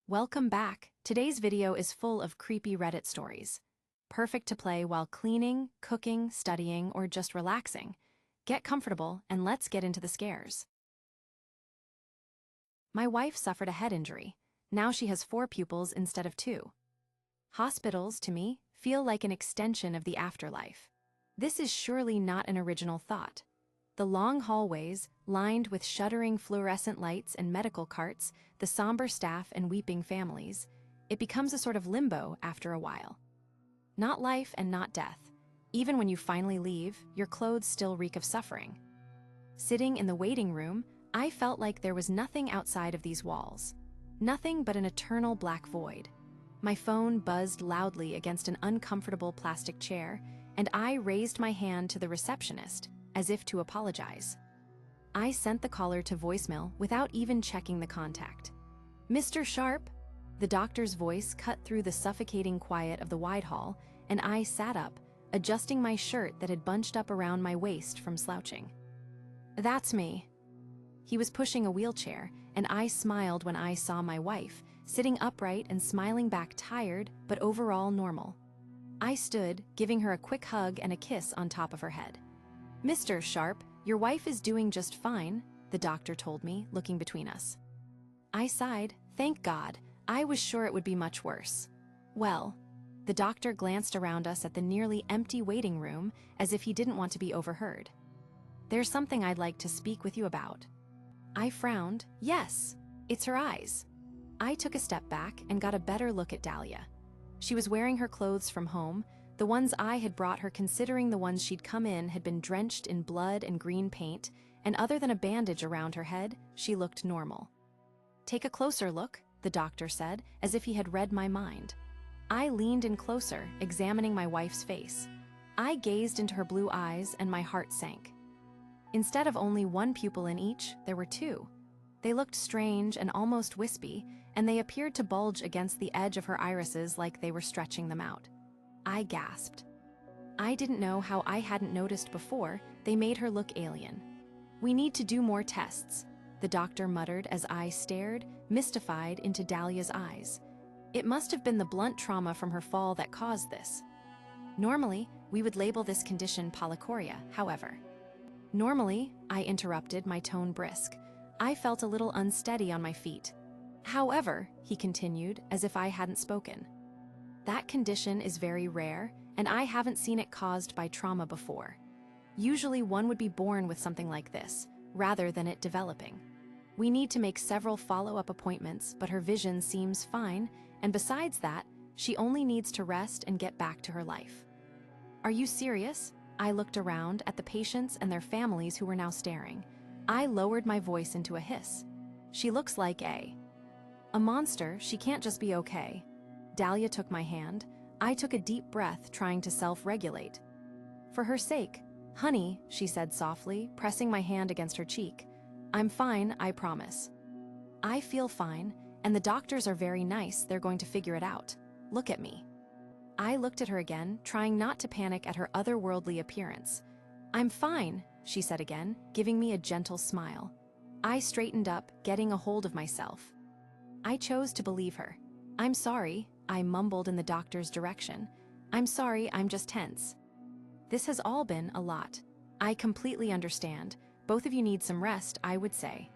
Welcome back. Today's video is full of creepy Reddit stories. Perfect to play while cleaning, cooking, studying, or just relaxing. Get comfortable and let's get into the scares. My wife suffered a head injury. Now she has 4 pupils instead of 2. Hospitals, to me, feel like an extension of the afterlife. This is surely not an original thought. The long hallways, lined with shuddering fluorescent lights and medical carts, the somber staff and weeping families, it becomes a sort of limbo after a while. Not life and not death. Even when you finally leave, your clothes still reek of suffering. Sitting in the waiting room, I felt like there was nothing outside of these walls. Nothing but an eternal black void. My phone buzzed loudly against an uncomfortable plastic chair, and I raised my hand to the receptionist, as if to apologize. I sent the caller to voicemail without even checking the contact. "Mr. Sharp?" The doctor's voice cut through the suffocating quiet of the wide hall, and I sat up, adjusting my shirt that had bunched up around my waist from slouching. "That's me." He was pushing a wheelchair, and I smiled when I saw my wife, sitting upright and smiling back, tired but overall normal. I stood, giving her a quick hug and a kiss on top of her head. "Mr. Sharp, your wife is doing just fine," the doctor told me, looking between us. I sighed. Thank God. I was sure it would be much worse. "Well," the doctor glanced around us at the nearly empty waiting room as if he didn't want to be overheard. "There's something I'd like to speak with you about." I frowned. "Yes, it's her eyes." I took a step back and got a better look at Dahlia. She was wearing her clothes from home, the ones I had brought her, considering the ones she'd come in had been drenched in blood and green paint, and other than a bandage around her head, she looked normal. "Take a closer look," the doctor said, as if he had read my mind. I leaned in closer, examining my wife's face. I gazed into her blue eyes and my heart sank. Instead of only 1 pupil in each, there were 2. They looked strange and almost wispy, and they appeared to bulge against the edge of her irises like they were stretching them out. I gasped. I didn't know how I hadn't noticed before. They made her look alien. "We need to do more tests," the doctor muttered as I stared, mystified, into Dahlia's eyes. It must have been the blunt trauma from her fall that caused this. Normally, we would label this condition polychoria, however. "Normally," I interrupted, my tone brisk. I felt a little unsteady on my feet. "However," he continued, as if I hadn't spoken, "that condition is very rare, and I haven't seen it caused by trauma before. Usually one would be born with something like this, rather than it developing. We need to make several follow-up appointments, but her vision seems fine, and besides that, she only needs to rest and get back to her life." "Are you serious?" I looked around at the patients and their families who were now staring. I lowered my voice into a hiss. "She looks like a monster. She can't just be okay." Dahlia took my hand. I took a deep breath, trying to self-regulate. "For her sake, honey," she said softly, pressing my hand against her cheek. "I'm fine, I promise." "I feel fine, and the doctors are very nice. They're going to figure it out. Look at me." I looked at her again, trying not to panic at her otherworldly appearance. "I'm fine," she said again, giving me a gentle smile. I straightened up, getting a hold of myself. I chose to believe her. "I'm sorry," I mumbled in the doctor's direction. "I'm sorry, I'm just tense. This has all been a lot. I completely understand. Both of you need some rest, I would say."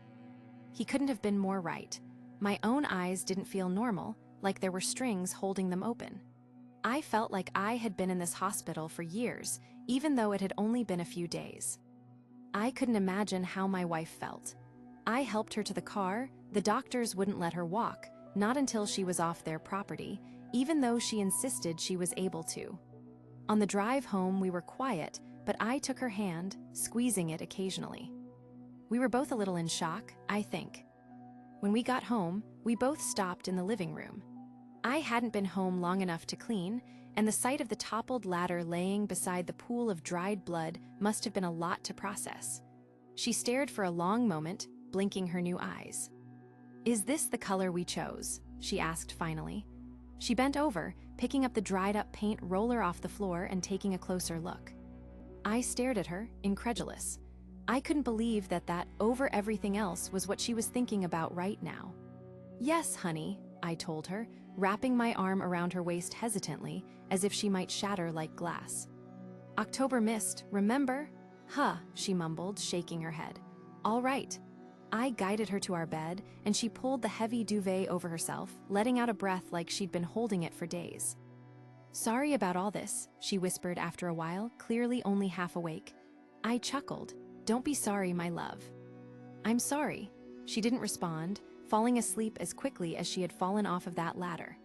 He couldn't have been more right. My own eyes didn't feel normal, like there were strings holding them open. I felt like I had been in this hospital for years, even though it had only been a few days. I couldn't imagine how my wife felt. I helped her to the car. The doctors wouldn't let her walk, not until she was off their property, even though she insisted she was able to. On the drive home, we were quiet, but I took her hand, squeezing it occasionally. We were both a little in shock, I think. When we got home, we both stopped in the living room. I hadn't been home long enough to clean, and the sight of the toppled ladder laying beside the pool of dried blood must have been a lot to process. She stared for a long moment, blinking her new eyes. "Is this the color we chose?" she asked finally. She bent over, picking up the dried-up paint roller off the floor and taking a closer look. I stared at her, incredulous. I couldn't believe that over everything else was what she was thinking about right now. "Yes, honey," I told her, wrapping my arm around her waist hesitantly, as if she might shatter like glass. October mist, remember? Huh, she mumbled, shaking her head. All right. I guided her to our bed, and she pulled the heavy duvet over herself, letting out a breath like she'd been holding it for days. Sorry about all this, she whispered after a while, clearly only half awake. I chuckled. Don't be sorry, my love. I'm sorry. She didn't respond, falling asleep as quickly as she had fallen off of that ladder.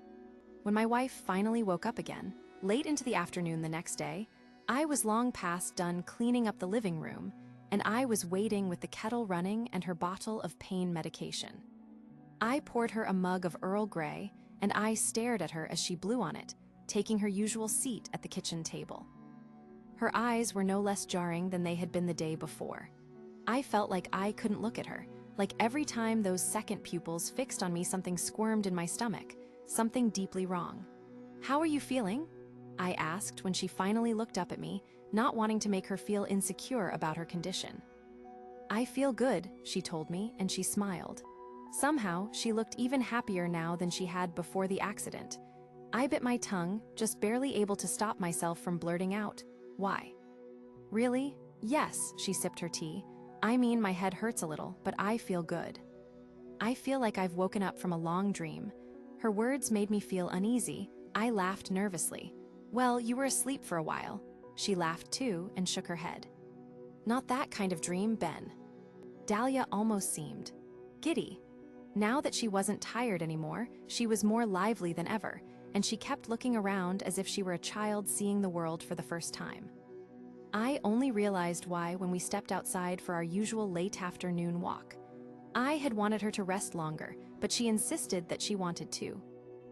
When my wife finally woke up again, late into the afternoon the next day, I was long past done cleaning up the living room, and I was waiting with the kettle running and her bottle of pain medication. I poured her a mug of Earl Grey, and I stared at her as she blew on it, taking her usual seat at the kitchen table. Her eyes were no less jarring than they had been the day before. I felt like I couldn't look at her, like every time those second pupils fixed on me something squirmed in my stomach, something deeply wrong. How are you feeling? I asked when she finally looked up at me, not wanting to make her feel insecure about her condition. I feel good, she told me, and she smiled. Somehow, she looked even happier now than she had before the accident. I bit my tongue, just barely able to stop myself from blurting out, "Why?" "Really? Yes," she sipped her tea. "I mean, my head hurts a little, but I feel good. I feel like I've woken up from a long dream." Her words made me feel uneasy. I laughed nervously. "Well, you were asleep for a while." She laughed too and shook her head. "Not that kind of dream, Ben." Dahlia almost seemed giddy. Now that she wasn't tired anymore, she was more lively than ever, and she kept looking around as if she were a child seeing the world for the first time. I only realized why when we stepped outside for our usual late afternoon walk. I had wanted her to rest longer, but she insisted that she wanted to.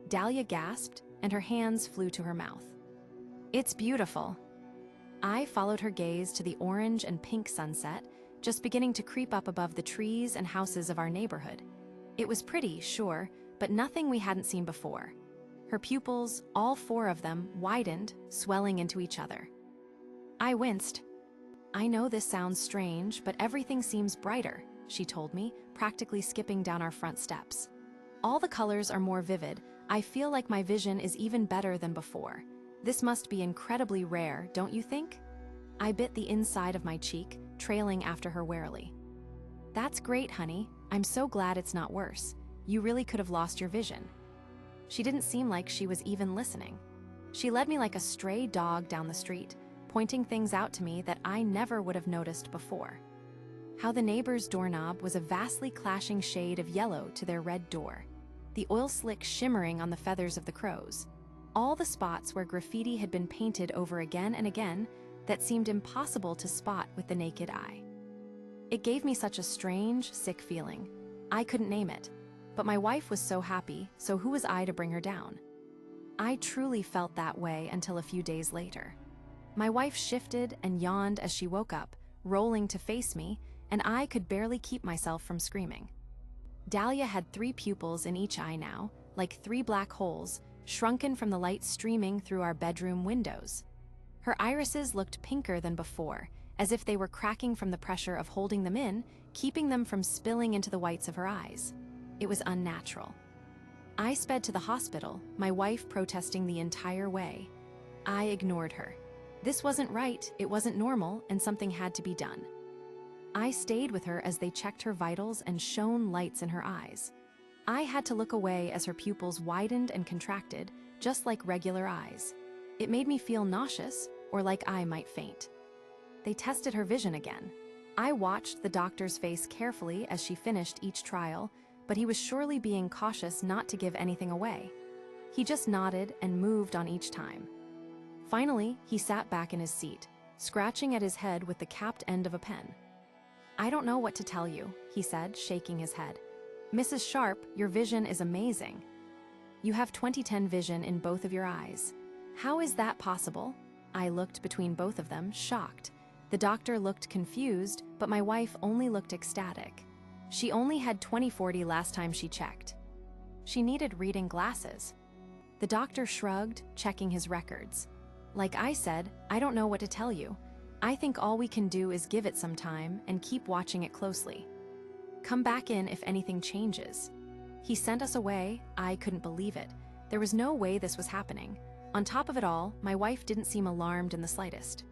Dahlia gasped, and her hands flew to her mouth. "It's beautiful." I followed her gaze to the orange and pink sunset, just beginning to creep up above the trees and houses of our neighborhood. It was pretty, sure, but nothing we hadn't seen before. Her pupils, all four of them, widened, swelling into each other. I winced. "I know this sounds strange, but everything seems brighter," she told me, practically skipping down our front steps. "All the colors are more vivid. I feel like my vision is even better than before. This must be incredibly rare, don't you think?" I bit the inside of my cheek, trailing after her warily. "That's great, honey. I'm so glad it's not worse. You really could have lost your vision." She didn't seem like she was even listening. She led me like a stray dog down the street, pointing things out to me that I never would have noticed before. How the neighbor's doorknob was a vastly clashing shade of yellow to their red door, the oil slick shimmering on the feathers of the crows, all the spots where graffiti had been painted over again and again that seemed impossible to spot with the naked eye. It gave me such a strange, sick feeling. I couldn't name it, but my wife was so happy, so who was I to bring her down? I truly felt that way until a few days later. My wife shifted and yawned as she woke up, rolling to face me, and I could barely keep myself from screaming. Dahlia had 3 pupils in each eye now, like 3 black holes, shrunken from the light streaming through our bedroom windows. Her irises looked pinker than before, as if they were cracking from the pressure of holding them in, keeping them from spilling into the whites of her eyes. It was unnatural. I sped to the hospital, my wife protesting the entire way. I ignored her. This wasn't right, it wasn't normal, and something had to be done. I stayed with her as they checked her vitals and shone lights in her eyes. I had to look away as her pupils widened and contracted, just like regular eyes. It made me feel nauseous, or like I might faint. They tested her vision again. I watched the doctor's face carefully as she finished each trial, but he was surely being cautious not to give anything away. He just nodded and moved on each time. Finally, he sat back in his seat, scratching at his head with the capped end of a pen. "I don't know what to tell you," he said, shaking his head. "Mrs. Sharp, your vision is amazing. You have 20/10 vision in both of your eyes. How is that possible?" I looked between both of them, shocked. The doctor looked confused, but my wife only looked ecstatic. She only had 20/40 last time she checked. She needed reading glasses. The doctor shrugged, checking his records. "Like I said, I don't know what to tell you. I think all we can do is give it some time and keep watching it closely. Come back in if anything changes." He sent us away. I couldn't believe it. There was no way this was happening. On top of it all, my wife didn't seem alarmed in the slightest.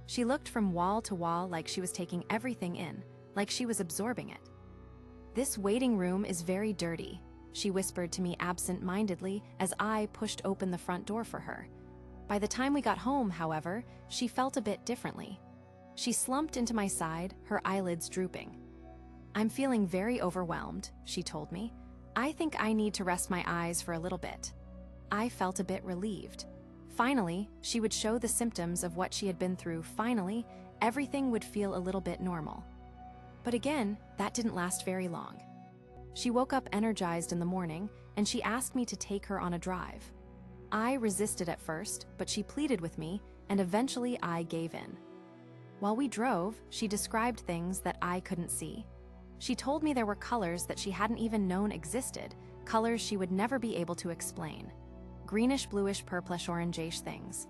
She looked from wall to wall like she was taking everything in, like she was absorbing it. "This waiting room is very dirty," she whispered to me absent-mindedly as I pushed open the front door for her. By the time we got home, however, she felt a bit differently. She slumped into my side, her eyelids drooping. "I'm feeling very overwhelmed," she told me. "I think I need to rest my eyes for a little bit." I felt a bit relieved. Finally, she would show the symptoms of what she had been through. Finally, everything would feel a little bit normal. But again, that didn't last very long. She woke up energized in the morning, and she asked me to take her on a drive. I resisted at first, but she pleaded with me, and eventually I gave in. While we drove, she described things that I couldn't see. She told me there were colors that she hadn't even known existed, colors she would never be able to explain. Greenish, bluish, purplish, orangish things.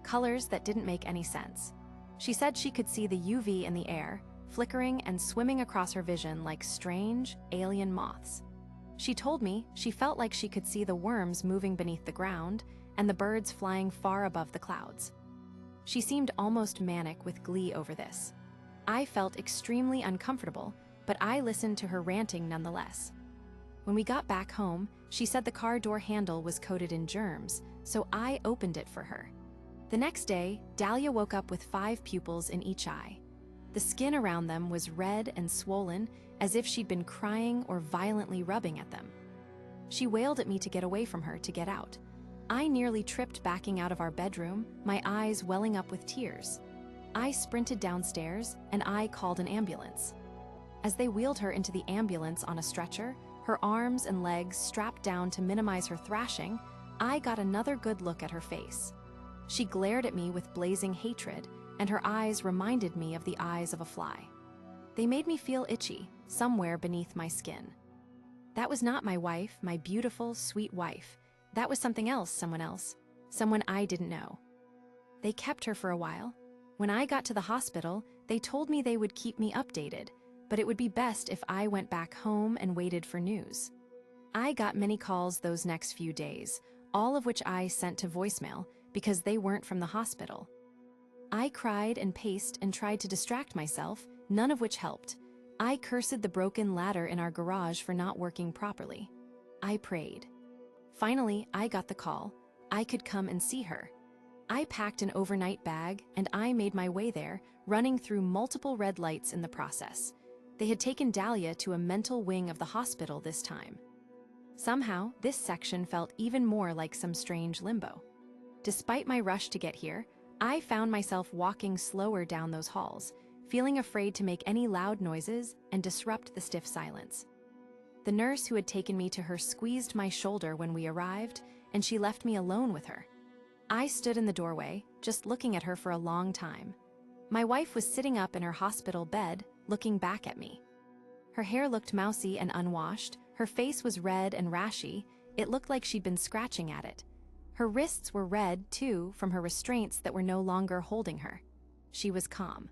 Colors that didn't make any sense. She said she could see the UV in the air, flickering and swimming across her vision like strange, alien moths. She told me she felt like she could see the worms moving beneath the ground and the birds flying far above the clouds. She seemed almost manic with glee over this. I felt extremely uncomfortable, but I listened to her ranting nonetheless. When we got back home, she said the car door handle was coated in germs, so I opened it for her. The next day, Dahlia woke up with 5 pupils in each eye. The skin around them was red and swollen, as if she'd been crying or violently rubbing at them. She wailed at me to get away from her, to get out. I nearly tripped backing out of our bedroom, my eyes welling up with tears. I sprinted downstairs, and I called an ambulance. As they wheeled her into the ambulance on a stretcher, her arms and legs strapped down to minimize her thrashing, I got another good look at her face. She glared at me with blazing hatred, and her eyes reminded me of the eyes of a fly. They made me feel itchy, somewhere beneath my skin. That was not my wife, my beautiful, sweet wife. That was something else, someone I didn't know. They kept her for a while. When I got to the hospital, they told me they would keep me updated, but it would be best if I went back home and waited for news. I got many calls those next few days, all of which I sent to voicemail because they weren't from the hospital. I cried and paced and tried to distract myself, none of which helped. I cursed the broken ladder in our garage for not working properly. I prayed. Finally, I got the call. I could come and see her. I packed an overnight bag and I made my way there, running through multiple red lights in the process. They had taken Dahlia to a mental wing of the hospital this time. Somehow, this section felt even more like some strange limbo. Despite my rush to get here, I found myself walking slower down those halls, feeling afraid to make any loud noises and disrupt the stiff silence. The nurse who had taken me to her squeezed my shoulder when we arrived, and she left me alone with her. I stood in the doorway, just looking at her for a long time. My wife was sitting up in her hospital bed, looking back at me. Her hair looked mousy and unwashed, her face was red and rashy, it looked like she'd been scratching at it. Her wrists were red, too, from her restraints that were no longer holding her. She was calm.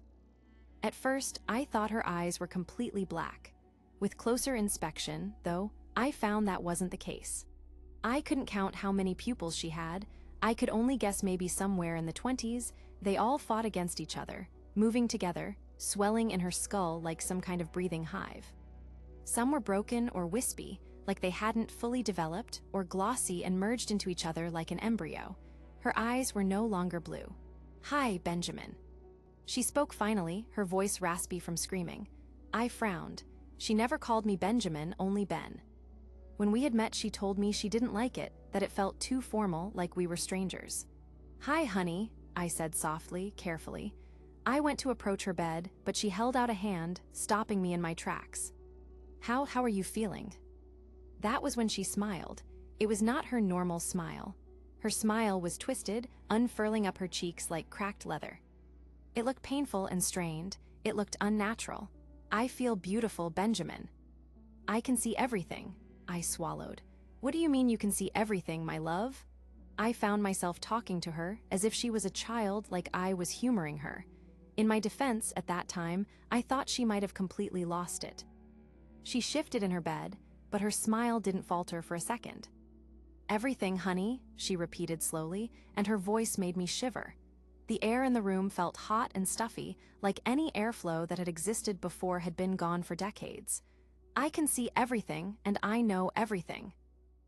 At first, I thought her eyes were completely black. With closer inspection, though, I found that wasn't the case. I couldn't count how many pupils she had. I could only guess maybe somewhere in the 20s. They all fought against each other, moving together, swelling in her skull like some kind of breathing hive. Some were broken or wispy, like they hadn't fully developed, or glossy and merged into each other like an embryo. Her eyes were no longer blue. "Hi, Benjamin." She spoke finally, her voice raspy from screaming. I frowned. She never called me Benjamin, only Ben. When we had met, she told me she didn't like it, that it felt too formal, like we were strangers. "Hi, honey," I said softly, carefully. I went to approach her bed, but she held out a hand, stopping me in my tracks. How are you feeling?" That was when she smiled. It was not her normal smile. Her smile was twisted, unfurling up her cheeks like cracked leather. It looked painful and strained. It looked unnatural. "I feel beautiful, Benjamin." "I can see everything," I swallowed. "What do you mean you can see everything, my love?" I found myself talking to her as if she was a child, like I was humoring her. In my defense, at that time, I thought she might have completely lost it. She shifted in her bed. but her smile didn't falter for a second. "Everything, honey," she repeated slowly, and her voice made me shiver. The air in the room felt hot and stuffy, like any airflow that had existed before had been gone for decades. "I can see everything, and I know everything."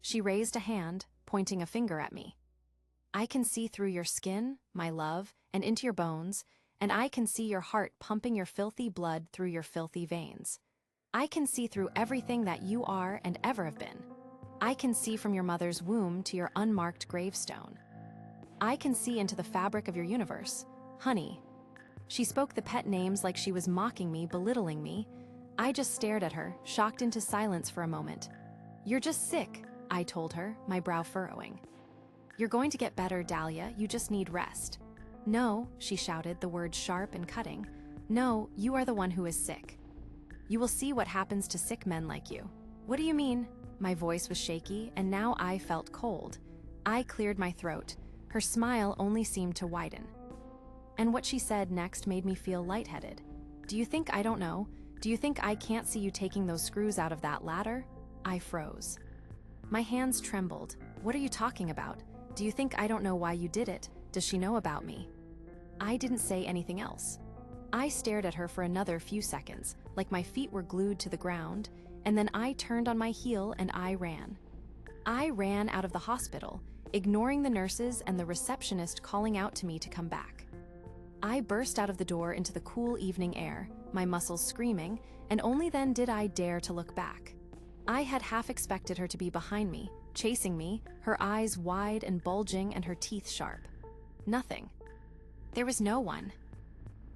She raised a hand, pointing a finger at me. "I can see through your skin, my love, and into your bones, and I can see your heart pumping your filthy blood through your filthy veins. I can see through everything that you are and ever have been. I can see from your mother's womb to your unmarked gravestone. I can see into the fabric of your universe, honey." She spoke the pet names like she was mocking me, belittling me. I just stared at her, shocked into silence for a moment. "You're just sick," I told her, my brow furrowing. "You're going to get better, Dahlia, you just need rest." "No," she shouted, the words sharp and cutting. "No, you are the one who is sick. You will see what happens to sick men like you." "What do you mean?" My voice was shaky, and now I felt cold. I cleared my throat. Her smile only seemed to widen. And what she said next made me feel lightheaded. "Do you think I don't know? Do you think I can't see you taking those screws out of that ladder?" I froze. My hands trembled. "What are you talking about? Do you think I don't know why you did it? Does she know about me?" I didn't say anything else. I stared at her for another few seconds, like my feet were glued to the ground, and then I turned on my heel and I ran. I ran out of the hospital, ignoring the nurses and the receptionist calling out to me to come back. I burst out of the door into the cool evening air, my muscles screaming, and only then did I dare to look back. I had half expected her to be behind me, chasing me, her eyes wide and bulging and her teeth sharp. Nothing. There was no one.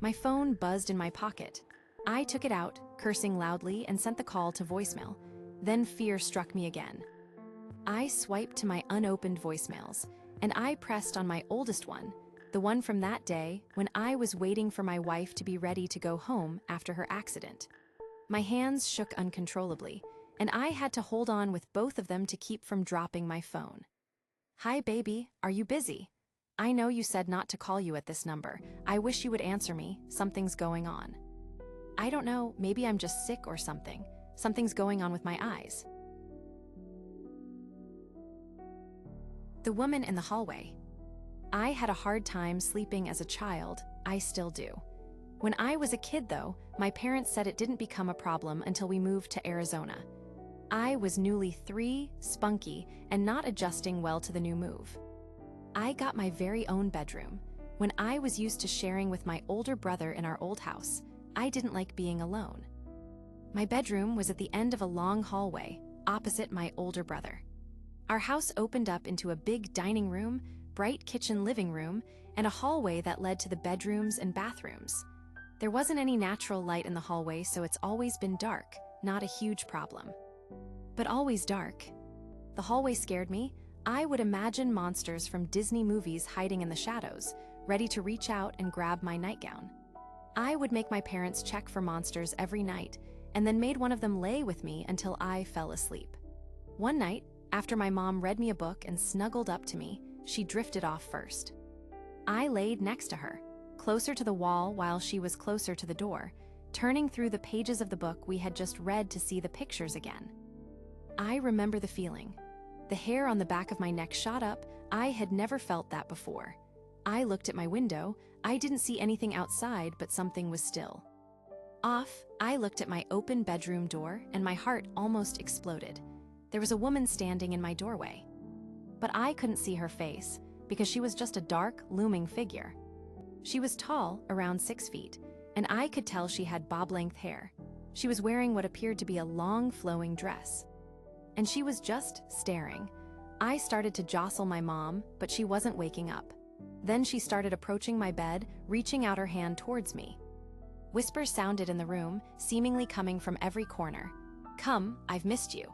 My phone buzzed in my pocket. I took it out, cursing loudly, and sent the call to voicemail. Then fear struck me again. I swiped to my unopened voicemails, and I pressed on my oldest one, the one from that day when I was waiting for my wife to be ready to go home after her accident. My hands shook uncontrollably, and I had to hold on with both of them to keep from dropping my phone. "Hi, baby, are you busy? I know you said not to call you at this number. I wish you would answer me. Something's going on." "I don't know, maybe I'm just sick or something. Something's going on with my eyes." The woman in the hallway. I had a hard time sleeping as a child. I still do. When I was a kid, though, my parents said it didn't become a problem until we moved to Arizona. I was newly 3, spunky, and not adjusting well to the new move. I got my very own bedroom. When I was used to sharing with my older brother in our old house, I didn't like being alone. My bedroom was at the end of a long hallway, opposite my older brother. Our house opened up into a big dining room, bright kitchen living room, and a hallway that led to the bedrooms and bathrooms. There wasn't any natural light in the hallway, so it's always been dark, not a huge problem. But always dark. The hallway scared me. I would imagine monsters from Disney movies hiding in the shadows, ready to reach out and grab my nightgown. I would make my parents check for monsters every night, and then made one of them lay with me until I fell asleep. One night, after my mom read me a book and snuggled up to me, she drifted off first. I laid next to her, closer to the wall while she was closer to the door, turning through the pages of the book we had just read to see the pictures again. I remember the feeling. The hair on the back of my neck shot up. I had never felt that before. I looked at my window. I didn't see anything outside, but something was still. Off, I looked at my open bedroom door, and my heart almost exploded. There was a woman standing in my doorway. But I couldn't see her face, because she was just a dark, looming figure. She was tall, around 6 feet, and I could tell she had bob-length hair. She was wearing what appeared to be a long, flowing dress. And she was just staring. I started to jostle my mom, but she wasn't waking up. Then she started approaching my bed, reaching out her hand towards me. Whispers sounded in the room, seemingly coming from every corner. "Come, I've missed you."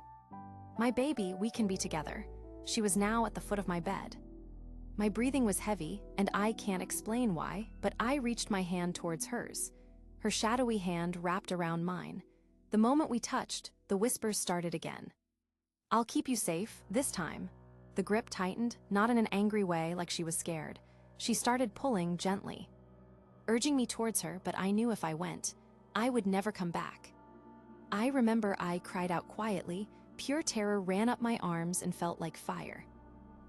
"My baby, we can be together." She was now at the foot of my bed. My breathing was heavy, and I can't explain why, but I reached my hand towards hers. Her shadowy hand wrapped around mine. The moment we touched, the whispers started again. "I'll keep you safe, this time." The grip tightened, not in an angry way like she was scared. She started pulling gently, urging me towards her, but I knew if I went, I would never come back. I remember I cried out quietly, Pure terror ran up my arms and felt like fire.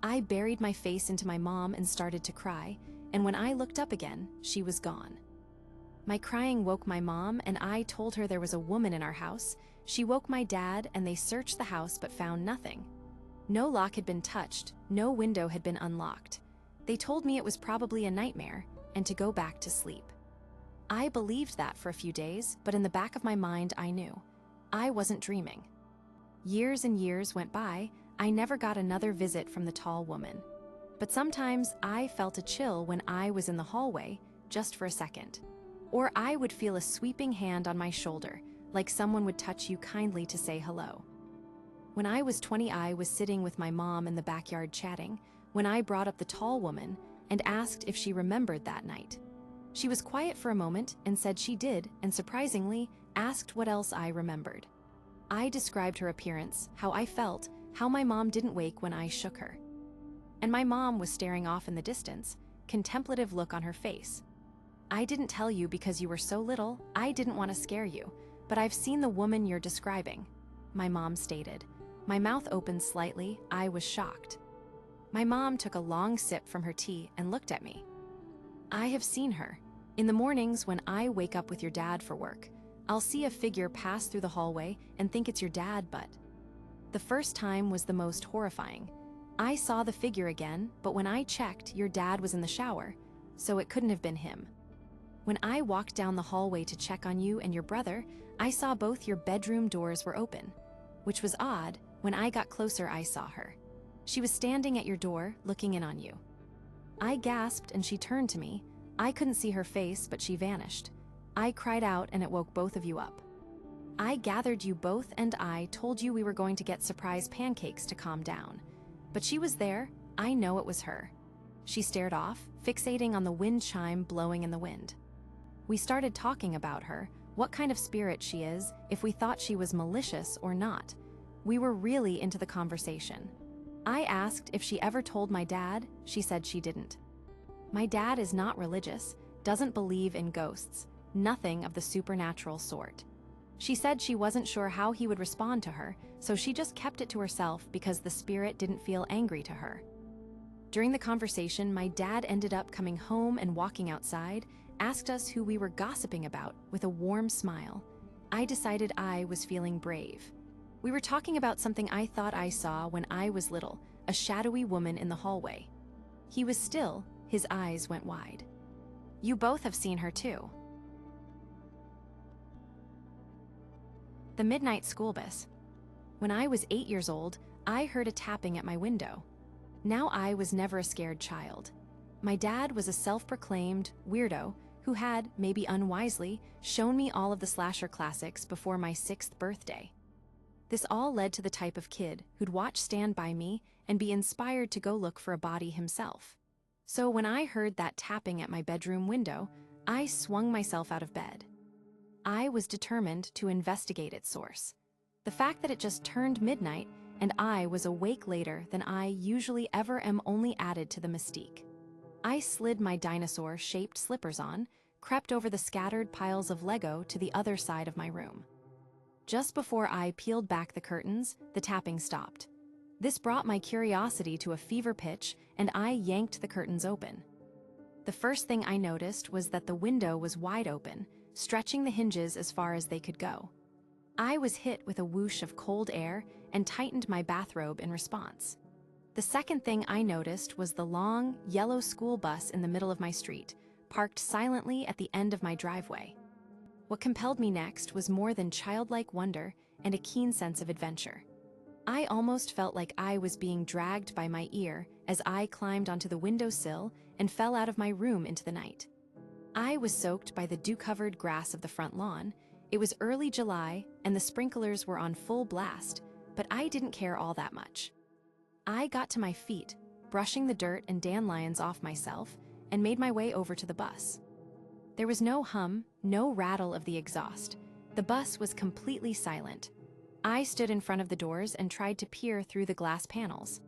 I buried my face into my mom and started to cry, and when I looked up again, she was gone. My crying woke my mom, and I told her there was a woman in our house. She woke my dad, and they searched the house but found nothing. No lock had been touched, no window had been unlocked. They told me it was probably a nightmare and to go back to sleep. I believed that for a few days, but in the back of my mind I knew I wasn't dreaming. Years and years went by, I never got another visit from the tall woman. But sometimes I felt a chill when I was in the hallway, just for a second. Or I would feel a sweeping hand on my shoulder, like someone would touch you kindly to say hello. When I was 20, I was sitting with my mom in the backyard chatting, when I brought up the tall woman and asked if she remembered that night. She was quiet for a moment and said she did, and surprisingly, asked what else I remembered. I described her appearance, how I felt, how my mom didn't wake when I shook her. And my mom was staring off in the distance, contemplative look on her face. I didn't tell you because you were so little, I didn't want to scare you, but I've seen the woman you're describing, my mom stated. My mouth opened slightly, I was shocked. My mom took a long sip from her tea and looked at me. I have seen her. In the mornings when I wake up with your dad for work, I'll see a figure pass through the hallway and think it's your dad, but the first time was the most horrifying. I saw the figure again, but when I checked, your dad was in the shower, so it couldn't have been him. When I walked down the hallway to check on you and your brother, I saw both your bedroom doors were open, which was odd. When I got closer, I saw her. She was standing at your door, looking in on you. I gasped and she turned to me. I couldn't see her face, but she vanished. I cried out and it woke both of you up. I gathered you both and I told you we were going to get surprise pancakes to calm down. But she was there. I know it was her. She stared off, fixating on the wind chime blowing in the wind. We started talking about her, what kind of spirit she is, if we thought she was malicious or not. We were really into the conversation. I asked if she ever told my dad. She said she didn't. My dad is not religious, doesn't believe in ghosts, nothing of the supernatural sort. She said she wasn't sure how he would respond to her, so she just kept it to herself because the spirit didn't feel angry to her. During the conversation, my dad ended up coming home and walking outside, asked us who we were gossiping about with a warm smile. I decided I was feeling brave. We were talking about something I thought I saw when I was little, a shadowy woman in the hallway. He was still, his eyes went wide. You both have seen her too. The Midnight Schoolbus. When I was 8 years old, I heard a tapping at my window. Now I was never a scared child. My dad was a self-proclaimed weirdo who had, maybe unwisely, shown me all of the slasher classics before my 6th birthday. This all led to the type of kid who'd watch Stand By Me and be inspired to go look for a body himself. So when I heard that tapping at my bedroom window, I swung myself out of bed. I was determined to investigate its source. The fact that it just turned midnight and I was awake later than I usually ever am only added to the mystique. I slid my dinosaur-shaped slippers on, crept over the scattered piles of Lego to the other side of my room. Just before I peeled back the curtains, the tapping stopped. This brought my curiosity to a fever pitch, and I yanked the curtains open. The first thing I noticed was that the window was wide open, stretching the hinges as far as they could go. I was hit with a whoosh of cold air and tightened my bathrobe in response. The second thing I noticed was the long, yellow school bus in the middle of my street, parked silently at the end of my driveway. What compelled me next was more than childlike wonder and a keen sense of adventure. I almost felt like I was being dragged by my ear as I climbed onto the windowsill and fell out of my room into the night. I was soaked by the dew-covered grass of the front lawn. It was early July and the sprinklers were on full blast, but I didn't care all that much. I got to my feet, brushing the dirt and dandelions off myself, and made my way over to the bus. There was no hum, no rattle of the exhaust. The bus was completely silent. I stood in front of the doors and tried to peer through the glass panels.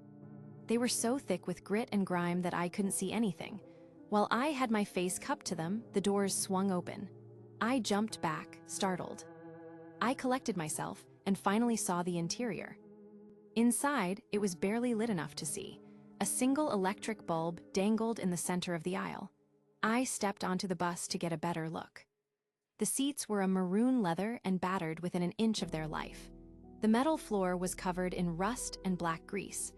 They were so thick with grit and grime that I couldn't see anything. While I had my face cupped to them, the doors swung open. I jumped back, startled. I collected myself and finally saw the interior. Inside, it was barely lit enough to see. A single electric bulb dangled in the center of the aisle. I stepped onto the bus to get a better look. The seats were a maroon leather and battered within an inch of their life. The metal floor was covered in rust and black grease.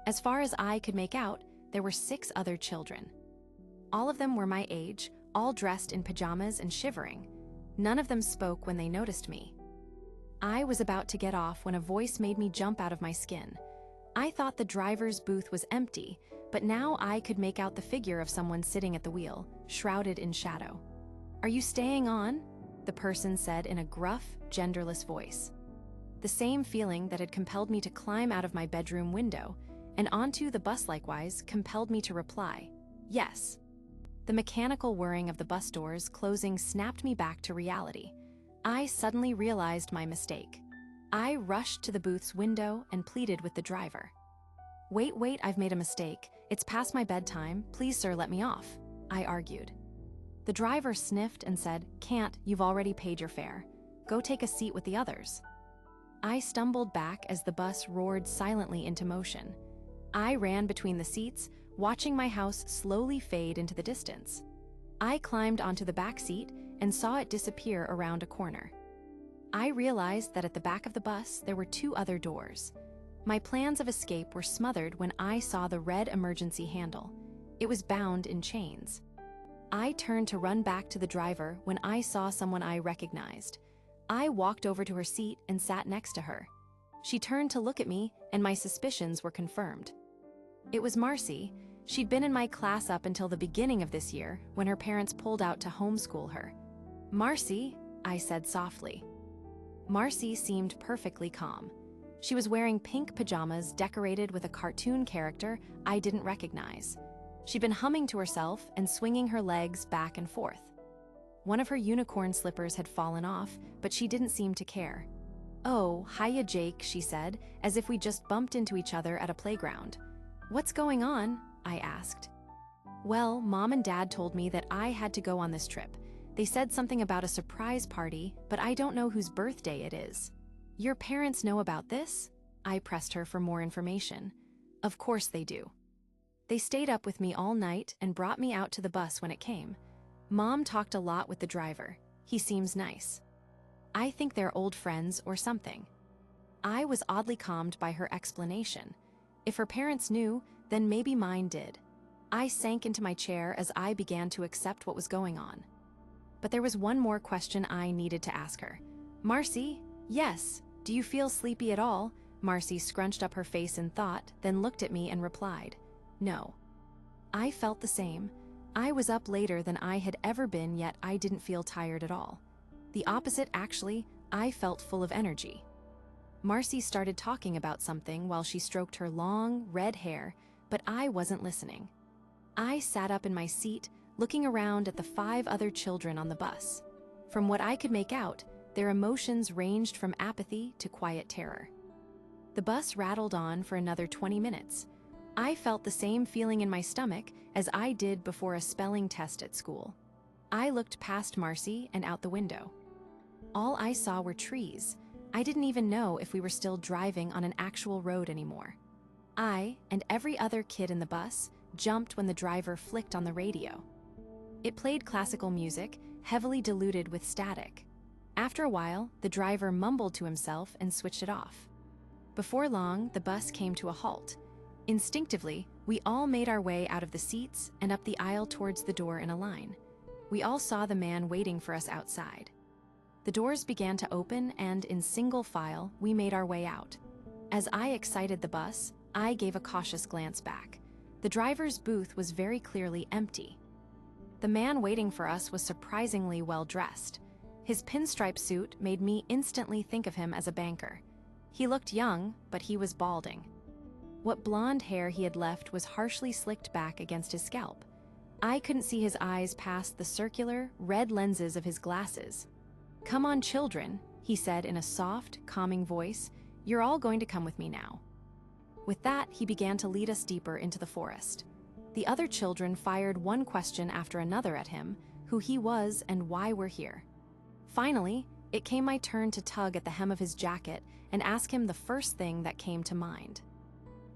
As far as I could make out, there were 6 other children. All of them were my age, all dressed in pajamas and shivering. None of them spoke when they noticed me. I was about to get off when a voice made me jump out of my skin. I thought the driver's booth was empty, but now I could make out the figure of someone sitting at the wheel, shrouded in shadow. "Are you staying on?" the person said in a gruff, genderless voice. The same feeling that had compelled me to climb out of my bedroom window and onto the bus likewise compelled me to reply, "Yes." The mechanical whirring of the bus doors closing snapped me back to reality. I suddenly realized my mistake. I rushed to the booth's window and pleaded with the driver. Wait, I've made a mistake. It's past my bedtime. Please, sir, let me off," I argued. The driver sniffed and said, "Can't, you've already paid your fare. Go take a seat with the others." I stumbled back as the bus roared silently into motion. I ran between the seats, watching my house slowly fade into the distance. I climbed onto the back seat and saw it disappear around a corner. I realized that at the back of the bus there were 2 other doors. My plans of escape were smothered when I saw the red emergency handle. It was bound in chains. I turned to run back to the driver when I saw someone I recognized. I walked over to her seat and sat next to her. She turned to look at me, and my suspicions were confirmed. It was Marcy. She'd been in my class up until the beginning of this year, when her parents pulled out to homeschool her. "Marcy," I said softly. Marcy seemed perfectly calm. She was wearing pink pajamas decorated with a cartoon character I didn't recognize. She'd been humming to herself and swinging her legs back and forth. One of her unicorn slippers had fallen off, but she didn't seem to care. "Oh, hiya, Jake," she said, as if we just bumped into each other at a playground. "What's going on?" I asked. "Well, Mom and Dad told me that I had to go on this trip. They said something about a surprise party, but I don't know whose birthday it is." "Your parents know about this?" I pressed her for more information. "Of course they do. They stayed up with me all night and brought me out to the bus when it came. Mom talked a lot with the driver. He seems nice. I think they're old friends or something." I was oddly calmed by her explanation. If her parents knew, then maybe mine did. I sank into my chair as I began to accept what was going on. But there was one more question I needed to ask her. "Marcy?" "Yes. Do you feel sleepy at all?" Marcy scrunched up her face in thought, then looked at me and replied, "No." I felt the same. I was up later than I had ever been, yet I didn't feel tired at all. The opposite, actually. I felt full of energy. Marcy started talking about something while she stroked her long, red hair, but I wasn't listening. I sat up in my seat, looking around at the 5 other children on the bus. From what I could make out, their emotions ranged from apathy to quiet terror. The bus rattled on for another 20 minutes. I felt the same feeling in my stomach as I did before a spelling test at school. I looked past Marcy and out the window. All I saw were trees. I didn't even know if we were still driving on an actual road anymore. I, and every other kid in the bus, jumped when the driver flicked on the radio. It played classical music, heavily diluted with static. After a while, the driver mumbled to himself and switched it off. Before long, the bus came to a halt. Instinctively, we all made our way out of the seats and up the aisle towards the door in a line. We all saw the man waiting for us outside. The doors began to open and, in single file, we made our way out. As I excited the bus, I gave a cautious glance back. The driver's booth was very clearly empty. The man waiting for us was surprisingly well dressed. His pinstripe suit made me instantly think of him as a banker. He looked young, but he was balding. What blonde hair he had left was harshly slicked back against his scalp. I couldn't see his eyes past the circular, red lenses of his glasses. "Come on, children," he said in a soft, calming voice. "You're all going to come with me now." With that, he began to lead us deeper into the forest. The other children fired one question after another at him, who he was and why we're here. Finally, it came my turn to tug at the hem of his jacket and ask him the first thing that came to mind.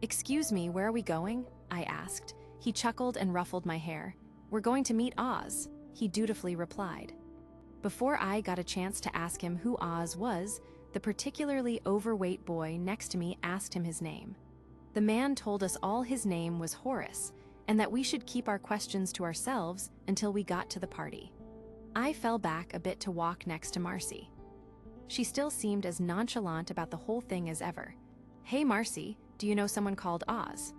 "Excuse me, where are we going?" I asked. He chuckled and ruffled my hair. "We're going to meet Oz," he dutifully replied. Before I got a chance to ask him who Oz was, the particularly overweight boy next to me asked him his name. The man told us all his name was Horace, and that we should keep our questions to ourselves until we got to the party. I fell back a bit to walk next to Marcy. She still seemed as nonchalant about the whole thing as ever. "Hey Marcy, do you know someone called Oz?"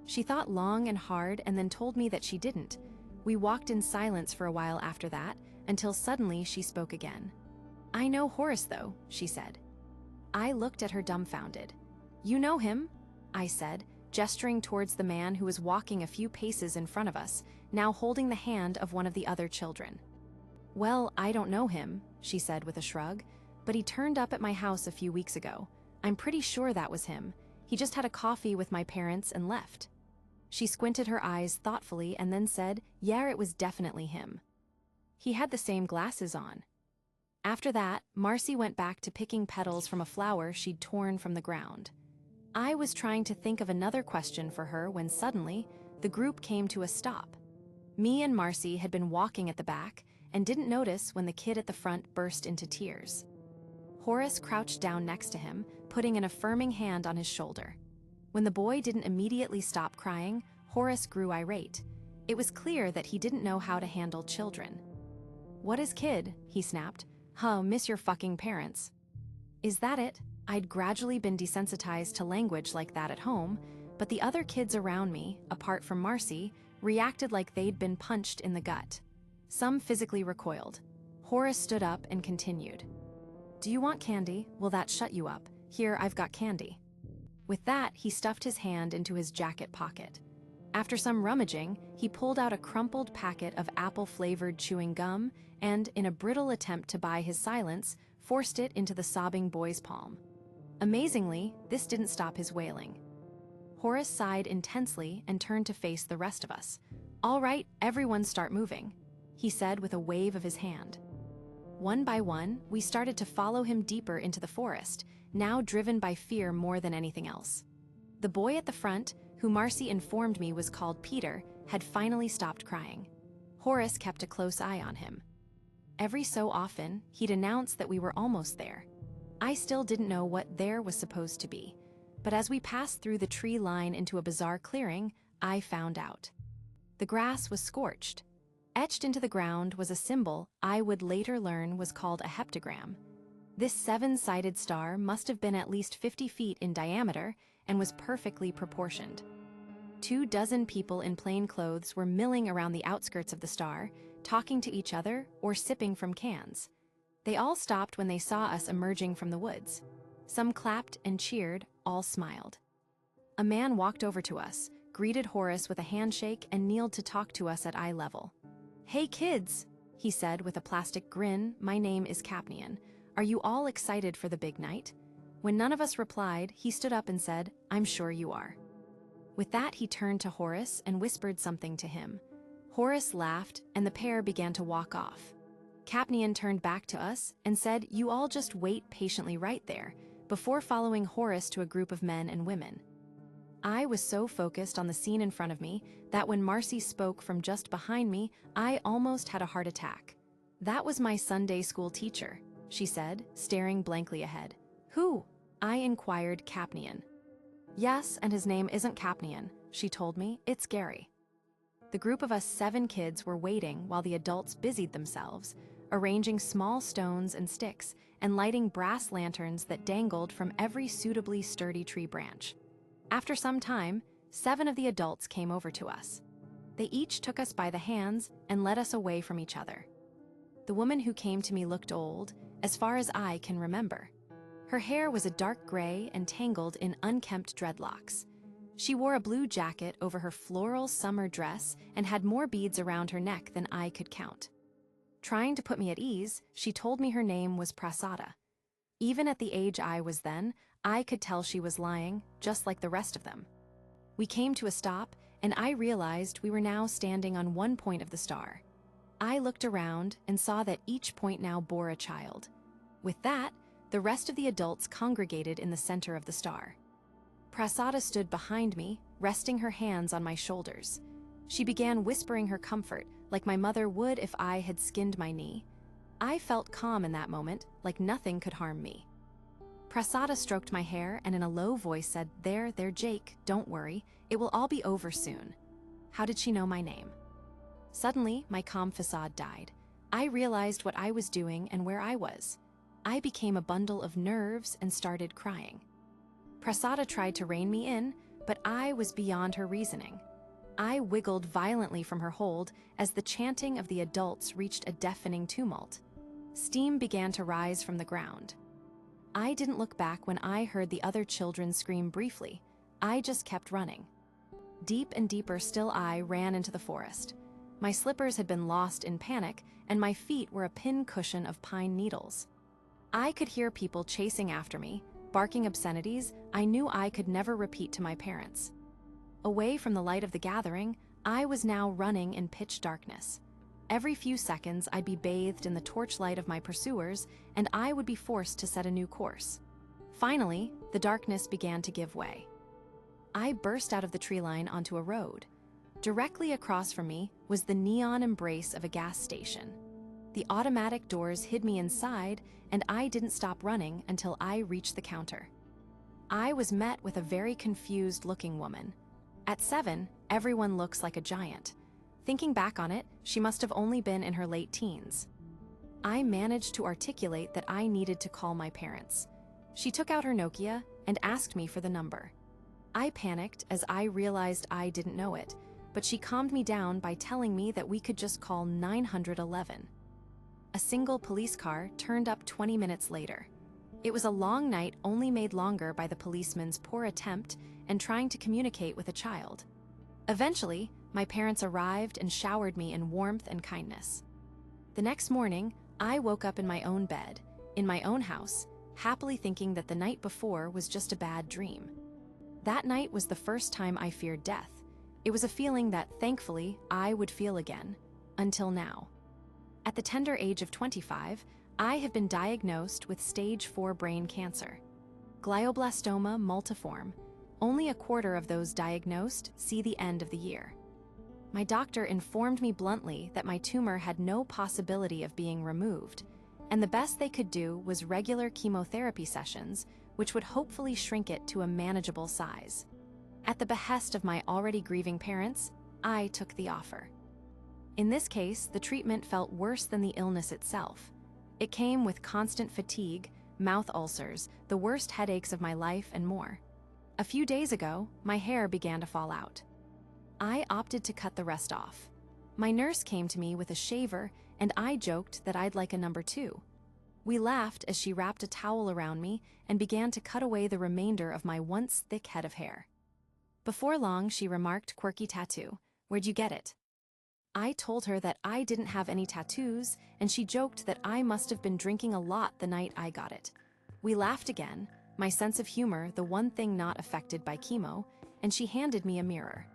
She thought long and hard and then told me that she didn't. We walked in silence for a while after that, until suddenly she spoke again. "I know Horace though," she said. I looked at her dumbfounded. "You know him?" I said, gesturing towards the man who was walking a few paces in front of us, now holding the hand of one of the other children. "Well, I don't know him," she said with a shrug, "but he turned up at my house a few weeks ago. I'm pretty sure that was him. He just had a coffee with my parents and left." She squinted her eyes thoughtfully and then said, "Yeah, it was definitely him. He had the same glasses on." After that, Marcy went back to picking petals from a flower she'd torn from the ground. I was trying to think of another question for her when suddenly, the group came to a stop. Me and Marcy had been walking at the back and didn't notice when the kid at the front burst into tears. Horace crouched down next to him, putting an affirming hand on his shoulder. When the boy didn't immediately stop crying, Horace grew irate. It was clear that he didn't know how to handle children. "What is kid?" he snapped. "Huh, miss your fucking parents." Is that it? I'd gradually been desensitized to language like that at home, but the other kids around me, apart from Marcy, reacted like they'd been punched in the gut. Some physically recoiled. Horace stood up and continued. "Do you want candy? Will that shut you up? Here, I've got candy." With that, he stuffed his hand into his jacket pocket. After some rummaging, he pulled out a crumpled packet of apple-flavored chewing gum and, in a brittle attempt to buy his silence, forced it into the sobbing boy's palm. Amazingly, this didn't stop his wailing. Horace sighed intensely and turned to face the rest of us. "All right, everyone start moving," he said with a wave of his hand. One by one, we started to follow him deeper into the forest, now driven by fear more than anything else. The boy at the front, who Marcy informed me was called Peter, had finally stopped crying. Horace kept a close eye on him. Every so often, he'd announce that we were almost there. I still didn't know what there was supposed to be, but as we passed through the tree line into a bizarre clearing, I found out. The grass was scorched. Etched into the ground was a symbol I would later learn was called a heptagram. This seven-sided star must have been at least 50 feet in diameter and was perfectly proportioned. 24 people in plain clothes were milling around the outskirts of the star, talking to each other or sipping from cans. They all stopped when they saw us emerging from the woods. Some clapped and cheered, all smiled. A man walked over to us, greeted Horace with a handshake, and kneeled to talk to us at eye level. "Hey kids," he said with a plastic grin, "my name is Capnian. Are you all excited for the big night?" When none of us replied, he stood up and said, "I'm sure you are." With that, he turned to Horace and whispered something to him. Horace laughed, and the pair began to walk off. Capnian turned back to us and said, "You all just wait patiently right there," before following Horace to a group of men and women. I was so focused on the scene in front of me that when Marcy spoke from just behind me, I almost had a heart attack. "That was my Sunday school teacher," she said, staring blankly ahead. "Who?" I inquired Capnian. "Yes, and his name isn't Capnian," she told me, "it's Gary." The group of us 7 kids were waiting while the adults busied themselves, arranging small stones and sticks and lighting brass lanterns that dangled from every suitably sturdy tree branch. After some time, 7 of the adults came over to us. They each took us by the hands and led us away from each other. The woman who came to me looked old, as far as I can remember. Her hair was a dark gray and tangled in unkempt dreadlocks. She wore a blue jacket over her floral summer dress and had more beads around her neck than I could count. Trying to put me at ease, she told me her name was Prasada. Even at the age I was then, I could tell she was lying, just like the rest of them. We came to a stop, and I realized we were now standing on one point of the star. I looked around and saw that each point now bore a child. With that, The rest of the adults congregated in the center of the star. Prasada stood behind me, resting her hands on my shoulders. She began whispering her comfort, like my mother would if I had skinned my knee. I felt calm in that moment, like nothing could harm me. Prasada stroked my hair and in a low voice said, There, Jake, don't worry, it will all be over soon. How did she know my name? Suddenly, my calm facade died. I realized what I was doing and where I was. I became a bundle of nerves and started crying. Prasada tried to rein me in, but I was beyond her reasoning. I wiggled violently from her hold as the chanting of the adults reached a deafening tumult. Steam began to rise from the ground. I didn't look back when I heard the other children scream briefly. I just kept running. Deep and deeper still I ran into the forest. My slippers had been lost in panic, and my feet were a pin cushion of pine needles. I could hear people chasing after me, barking obscenities I knew I could never repeat to my parents. Away from the light of the gathering, I was now running in pitch darkness. Every few seconds, I'd be bathed in the torchlight of my pursuers, and I would be forced to set a new course. Finally, the darkness began to give way. I burst out of the tree line onto a road. Directly across from me was the neon embrace of a gas station. The automatic doors hid me inside, and I didn't stop running until I reached the counter. I was met with a very confused-looking woman. At 7, everyone looks like a giant. Thinking back on it, she must have only been in her late teens. I managed to articulate that I needed to call my parents. She took out her Nokia and asked me for the number. I panicked as I realized I didn't know it, but she calmed me down by telling me that we could just call 911. A single police car turned up 20 minutes later. It was a long night only made longer by the policeman's poor attempt and trying to communicate with a child. Eventually, my parents arrived and showered me in warmth and kindness. The next morning, I woke up in my own bed, in my own house, happily thinking that the night before was just a bad dream. That night was the first time I feared death. It was a feeling that, thankfully, I would feel again, until now. At the tender age of 25, I have been diagnosed with stage 4 brain cancer. Glioblastoma multiforme. Only a quarter of those diagnosed see the end of the year. My doctor informed me bluntly that my tumor had no possibility of being removed, and the best they could do was regular chemotherapy sessions, which would hopefully shrink it to a manageable size. At the behest of my already grieving parents, I took the offer. In this case, the treatment felt worse than the illness itself. It came with constant fatigue, mouth ulcers, the worst headaches of my life, and more. A few days ago, my hair began to fall out. I opted to cut the rest off. My nurse came to me with a shaver, and I joked that I'd like a number 2. We laughed as she wrapped a towel around me and began to cut away the remainder of my once thick head of hair. Before long, she remarked, "Quirky tattoo. Where'd you get it?" I told her that I didn't have any tattoos, and she joked that I must have been drinking a lot the night I got it. We laughed again, my sense of humor the one thing not affected by chemo, and she handed me a mirror.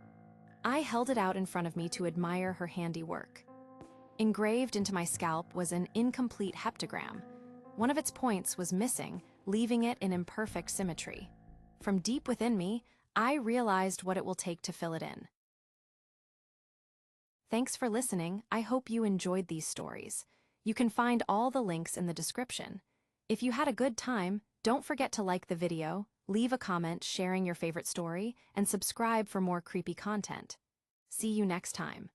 I held it out in front of me to admire her handiwork. Engraved into my scalp was an incomplete heptagram. One of its points was missing, leaving it in imperfect symmetry. From deep within me, I realized what it will take to fill it in. Thanks for listening. I hope you enjoyed these stories. You can find all the links in the description. If you had a good time, don't forget to like the video, leave a comment sharing your favorite story, and subscribe for more creepy content. See you next time.